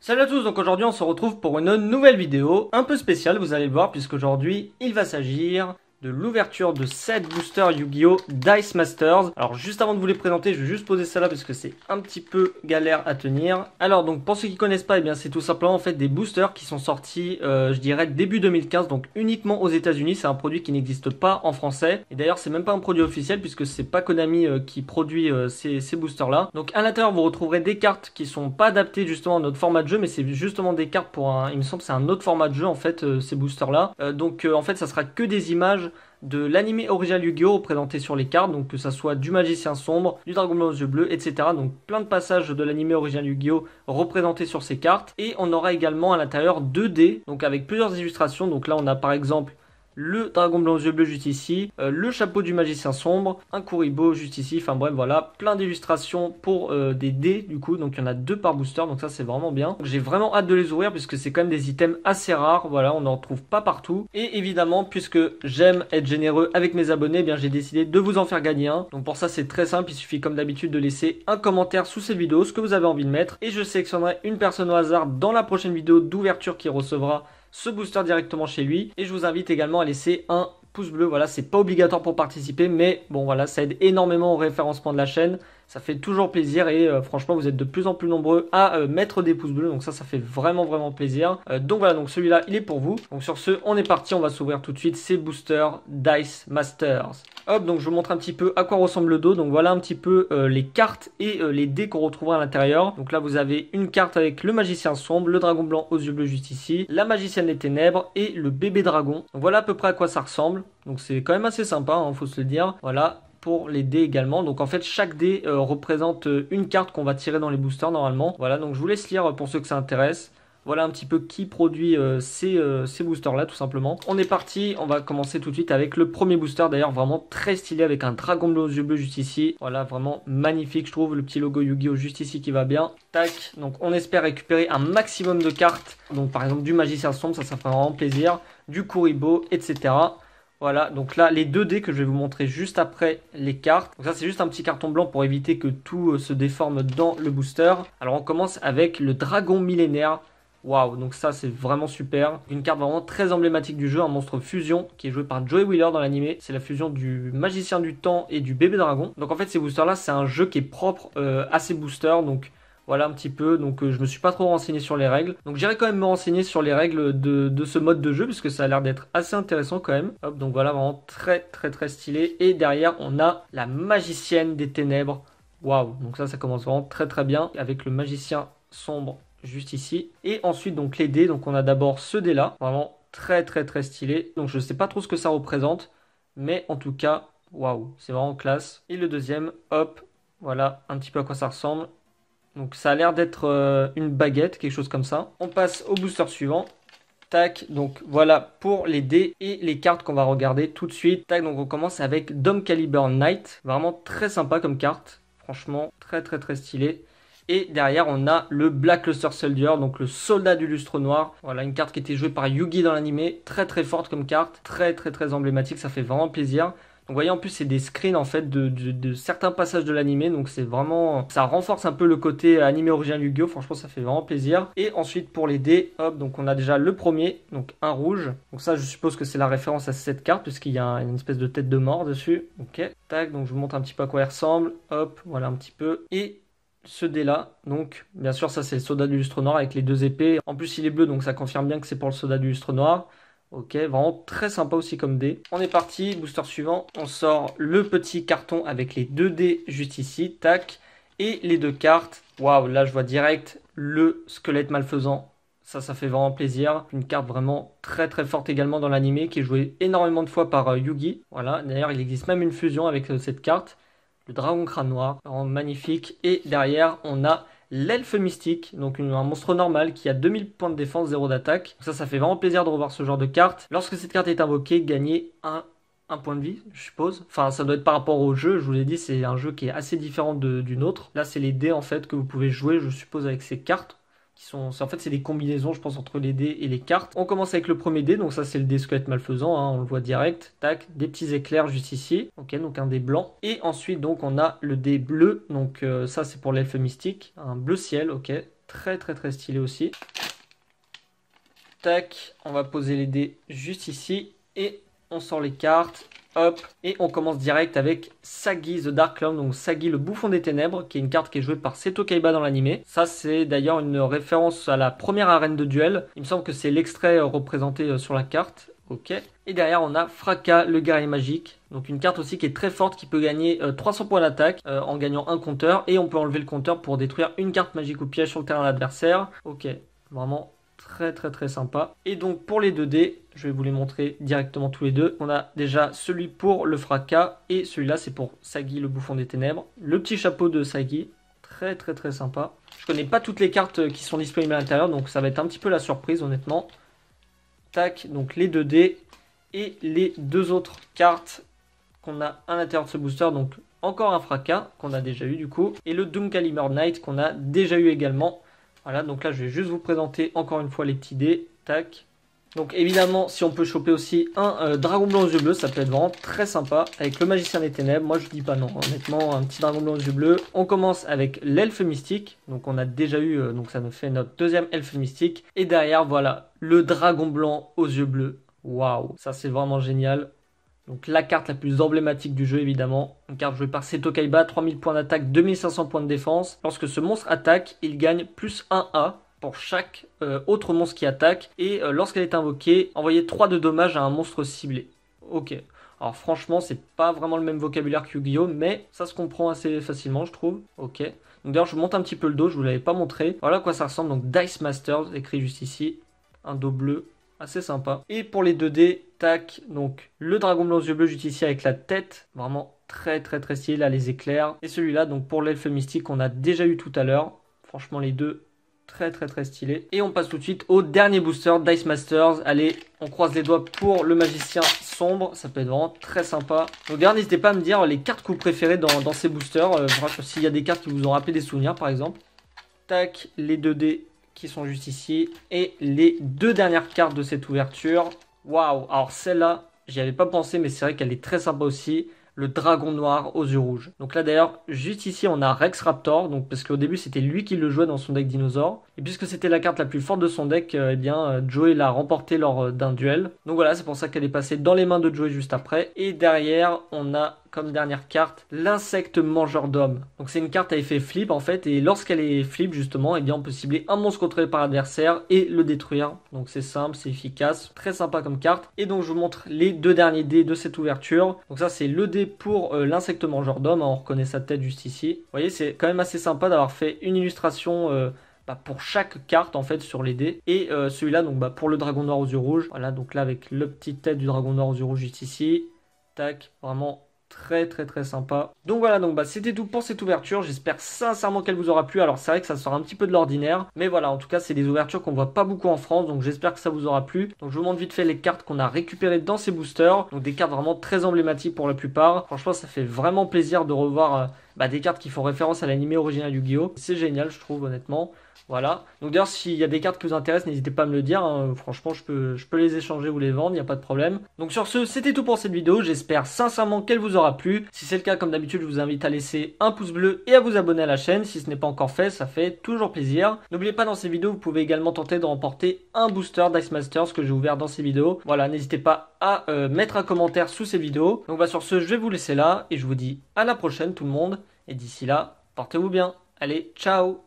Salut à tous, donc aujourd'hui on se retrouve pour une nouvelle vidéo un peu spéciale, vous allez le voir, puisqu'aujourd'hui il va s'agir de l'ouverture de 7 boosters Yu-Gi-Oh! Dice Masters. Alors juste avant de vous les présenter, je vais juste poser ça là parce que c'est un petit peu galère à tenir. Alors donc pour ceux qui connaissent pas, eh bien c'est tout simplement en fait des boosters qui sont sortis, je dirais début 2015, donc uniquement aux États-Unis. C'est un produit qui n'existe pas en français. Et d'ailleurs c'est même pas un produit officiel puisque c'est pas Konami qui produit ces boosters là. Donc à l'intérieur vous retrouverez des cartes qui sont pas adaptées justement à notre format de jeu, mais c'est justement des cartes pour un, il me semble que c'est un autre format de jeu en fait, ces boosters là. Donc en fait ça sera que des images de l'anime original Yu-Gi-Oh! Représenté sur les cartes, donc que ça soit du magicien sombre, du dragon blanc aux yeux bleus, etc. Donc plein de passages de l'anime original Yu-Gi-Oh! Représentés sur ces cartes. Et on aura également à l'intérieur 2 dés, donc avec plusieurs illustrations. Donc là on a par exemple le dragon blanc aux yeux bleus juste ici, le chapeau du magicien sombre, un kuribo juste ici, enfin bref voilà, plein d'illustrations pour des dés du coup, donc il y en a 2 par booster, donc ça c'est vraiment bien. J'ai vraiment hâte de les ouvrir puisque c'est quand même des items assez rares, voilà, on n'en trouve pas partout. Et évidemment, puisque j'aime être généreux avec mes abonnés, eh bien j'ai décidé de vous en faire gagner un. Donc pour ça c'est très simple, il suffit comme d'habitude de laisser un commentaire sous cette vidéo, ce que vous avez envie de mettre, et je sélectionnerai une personne au hasard dans la prochaine vidéo d'ouverture qui recevra ce booster directement chez lui. Et je vous invite également à laisser un pouce bleu. Voilà, c'est pas obligatoire pour participer, mais bon voilà, ça aide énormément au référencement de la chaîne. Ça fait toujours plaisir et franchement vous êtes de plus en plus nombreux à mettre des pouces bleus, donc ça fait vraiment plaisir. Donc voilà, donc celui-là il est pour vous. Donc sur ce, on est parti, on va s'ouvrir tout de suite ces boosters Dice Masters. Hop, donc je vous montre un petit peu à quoi ressemble le dos. Donc voilà un petit peu les cartes et les dés qu'on retrouvera à l'intérieur. Donc là vous avez une carte avec le magicien sombre, le dragon blanc aux yeux bleus juste ici, la magicienne des ténèbres et le bébé dragon. Donc voilà à peu près à quoi ça ressemble. Donc c'est quand même assez sympa, hein, faut se le dire. Voilà. Pour les dés également, donc en fait chaque dé représente une carte qu'on va tirer dans les boosters normalement. Voilà, donc je vous laisse lire pour ceux que ça intéresse. Voilà un petit peu qui produit ces boosters là tout simplement. On est parti, on va commencer tout de suite avec le premier booster, d'ailleurs vraiment très stylé avec un dragon bleu aux yeux bleus juste ici. Voilà, vraiment magnifique je trouve, le petit logo Yu-Gi-Oh! Juste ici qui va bien. Tac, donc on espère récupérer un maximum de cartes, donc par exemple du magicien sombre, ça fait vraiment plaisir, du kuribo, etc. Voilà, donc là, les 2 dés que je vais vous montrer juste après les cartes. Donc ça, c'est juste un petit carton blanc pour éviter que tout se déforme dans le booster. Alors, on commence avec le dragon millénaire. Waouh, donc ça, c'est vraiment super. Une carte vraiment très emblématique du jeu, un monstre fusion qui est joué par Joey Wheeler dans l'animé. C'est la fusion du magicien du temps et du bébé dragon. Donc en fait, ces boosters-là, c'est un jeu qui est propre à ces boosters. Donc voilà un petit peu, donc je me suis pas trop renseigné sur les règles. Donc j'irai quand même me renseigner sur les règles de ce mode de jeu, puisque ça a l'air d'être assez intéressant quand même. Hop, donc voilà, vraiment très stylé. Et derrière, on a la magicienne des ténèbres. Waouh, donc ça commence vraiment très bien, avec le magicien sombre juste ici. Et ensuite, donc les dés, donc on a d'abord ce dé là, vraiment très stylé. Donc je sais pas trop ce que ça représente, mais en tout cas, waouh, c'est vraiment classe. Et le deuxième, hop, voilà un petit peu à quoi ça ressemble. Donc ça a l'air d'être une baguette, quelque chose comme ça. On passe au booster suivant. Tac, donc voilà pour les dés et les cartes qu'on va regarder tout de suite. Tac, donc on commence avec Dome Caliber Knight. Vraiment très sympa comme carte. Franchement, très stylé. Et derrière, on a le Black Luster Soldier, donc le soldat du lustre noir. Voilà, une carte qui était jouée par Yugi dans l'animé. Très forte comme carte. Très emblématique, ça fait vraiment plaisir. Donc vous voyez, en plus c'est des screens en fait de certains passages de l'animé, donc c'est vraiment, ça renforce un peu le côté animé original Yu-Gi-Oh! Franchement ça fait vraiment plaisir. Et ensuite pour les dés, hop, donc on a déjà le premier, donc un rouge. Donc ça je suppose que c'est la référence à cette carte puisqu'il y a une espèce de tête de mort dessus. Ok, tac, donc je vous montre un petit peu à quoi il ressemble. Hop, voilà un petit peu. Et ce dé là, donc bien sûr ça c'est le soldat du lustre noir avec les 2 épées. En plus il est bleu donc ça confirme bien que c'est pour le soldat du lustre noir. Ok, vraiment très sympa aussi comme dé. On est parti, booster suivant. On sort le petit carton avec les 2 dés juste ici, tac. Et les 2 cartes. Waouh, là je vois direct le squelette malfaisant. Ça fait vraiment plaisir. Une carte vraiment très forte également dans l'animé qui est jouée énormément de fois par Yugi. Voilà, d'ailleurs il existe même une fusion avec cette carte. Le dragon crâne noir, vraiment magnifique. Et derrière on a l'elfe mystique, donc un monstre normal qui a 2000 points de défense, 0 d'attaque. Ça fait vraiment plaisir de revoir ce genre de carte. Lorsque cette carte est invoquée, gagnez un point de vie, je suppose. Enfin, ça doit être par rapport au jeu. Je vous l'ai dit, c'est un jeu qui est assez différent d'une autre. Là, c'est les dés en fait que vous pouvez jouer, je suppose, avec ces cartes. En fait, c'est des combinaisons, je pense, entre les dés et les cartes. On commence avec le premier dé, donc ça, c'est le dé squelette malfaisant, hein, on le voit direct. Tac, des petits éclairs juste ici. Ok, donc un dé blanc. Et ensuite, donc, on a le dé bleu, donc ça, c'est pour l'elfe mystique. Un bleu ciel, ok. très stylé aussi. Tac, on va poser les dés juste ici et on sort les cartes. Hop, et on commence direct avec Sagi the Dark Clown, donc Sagi le bouffon des ténèbres, qui est une carte qui est jouée par Seto Kaiba dans l'anime. Ça, c'est d'ailleurs une référence à la première arène de duel. Il me semble que c'est l'extrait représenté sur la carte. Ok. Et derrière, on a Fracas, le guerrier magique. Donc une carte aussi qui est très forte, qui peut gagner 300 points d'attaque en gagnant un compteur. Et on peut enlever le compteur pour détruire une carte magique ou piège sur le terrain de l'adversaire. Ok, vraiment très sympa. Et donc pour les 2 dés, je vais vous les montrer directement tous les deux. On a déjà celui pour le fracas et celui-là c'est pour Sagi le bouffon des ténèbres. Le petit chapeau de Sagi, très sympa. Je connais pas toutes les cartes qui sont disponibles à l'intérieur, donc ça va être un petit peu la surprise honnêtement. Tac, donc les 2 dés et les 2 autres cartes qu'on a à l'intérieur de ce booster. Donc encore un fracas qu'on a déjà eu du coup. Et le Doom Calibur Knight qu'on a déjà eu également. Voilà, donc là je vais juste vous présenter encore une fois les petits dés. Tac. Donc évidemment, si on peut choper aussi un dragon blanc aux yeux bleus, ça peut être vraiment très sympa. Avec le magicien des ténèbres, moi je dis pas non. Honnêtement, un petit dragon blanc aux yeux bleus. On commence avec l'elfe mystique. Donc on a déjà eu, donc ça nous fait notre deuxième elfe mystique. Et derrière, voilà, le dragon blanc aux yeux bleus. Waouh, ça c'est vraiment génial. Donc la carte la plus emblématique du jeu évidemment, une carte jouée par Seto Kaiba, 3000 points d'attaque, 2500 points de défense. Lorsque ce monstre attaque, il gagne plus 1A pour chaque autre monstre qui attaque. Et lorsqu'elle est invoquée, envoyez 3 de dommages à un monstre ciblé. Ok, alors franchement c'est pas vraiment le même vocabulaire que Yu-Gi-Oh! Mais ça se comprend assez facilement je trouve. Ok, donc d'ailleurs je vous montre un petit peu le dos, je vous l'avais pas montré. Voilà à quoi ça ressemble, donc Dice Masters, écrit juste ici, un dos bleu. Assez sympa. Et pour les 2 dés, tac, donc le dragon blanc aux yeux bleus, j'utilise ici avec la tête. Vraiment très stylé, là les éclairs. Et celui-là, donc pour l'elfe mystique qu'on a déjà eu tout à l'heure. Franchement les deux, très stylés. Et on passe tout de suite au dernier booster, Dice Masters. Allez, on croise les doigts pour le magicien sombre. Ça peut être vraiment très sympa. Donc d'ailleurs, n'hésitez pas à me dire les cartes que vous préférez dans ces boosters. S'il y a des cartes qui vous ont rappelé des souvenirs par exemple. Tac, les 2 dés qui sont juste ici. Et les 2 dernières cartes de cette ouverture. Waouh! Alors celle-là, j'y avais pas pensé, mais c'est vrai qu'elle est très sympa aussi. Le dragon noir aux yeux rouges. Donc là d'ailleurs, juste ici, on a Rex Raptor. Donc, parce qu'au début, c'était lui qui le jouait dans son deck dinosaure. Et puisque c'était la carte la plus forte de son deck, eh bien, Joey l'a remporté lors d'un duel. Donc voilà, c'est pour ça qu'elle est passée dans les mains de Joey juste après. Et derrière, on a comme dernière carte l'insecte mangeur d'hommes. Donc c'est une carte à effet flip en fait, et lorsqu'elle est flip justement, eh bien on peut cibler un monstre contrôlé par l'adversaire et le détruire. Donc c'est simple, c'est efficace, très sympa comme carte. Et donc je vous montre les 2 derniers dés de cette ouverture. Donc ça c'est le dé pour l'insecte mangeur d'hommes, on reconnaît sa tête juste ici. Vous voyez, c'est quand même assez sympa d'avoir fait une illustration pour chaque carte en fait sur les dés. Et celui-là donc pour le dragon noir aux yeux rouges. Voilà, donc là avec le petit tête du dragon noir aux yeux rouges juste ici. Tac, vraiment très sympa. Donc voilà, donc c'était tout pour cette ouverture. J'espère sincèrement qu'elle vous aura plu. Alors c'est vrai que ça sort un petit peu de l'ordinaire, mais voilà, en tout cas c'est des ouvertures qu'on voit pas beaucoup en France, donc j'espère que ça vous aura plu. Donc je vous montre vite fait les cartes qu'on a récupérées dans ces boosters. Donc des cartes vraiment très emblématiques pour la plupart. Franchement ça fait vraiment plaisir de revoir des cartes qui font référence à l'anime original Yu-Gi-Oh! C'est génial je trouve honnêtement. Voilà. Donc d'ailleurs s'il y a des cartes qui vous intéressent, n'hésitez pas à me le dire. Hein. Franchement je peux les échanger ou les vendre, il n'y a pas de problème. Donc sur ce, c'était tout pour cette vidéo. J'espère sincèrement qu'elle vous aura plu. Si c'est le cas, comme d'habitude, je vous invite à laisser un pouce bleu et à vous abonner à la chaîne. Si ce n'est pas encore fait, ça fait toujours plaisir. N'oubliez pas, dans ces vidéos, vous pouvez également tenter de remporter un booster Dice Masters que j'ai ouvert dans ces vidéos. Voilà, n'hésitez pas à mettre un commentaire sous ces vidéos. Donc sur ce, je vais vous laisser là et je vous dis à la prochaine tout le monde. Et d'ici là, portez-vous bien. Allez, ciao!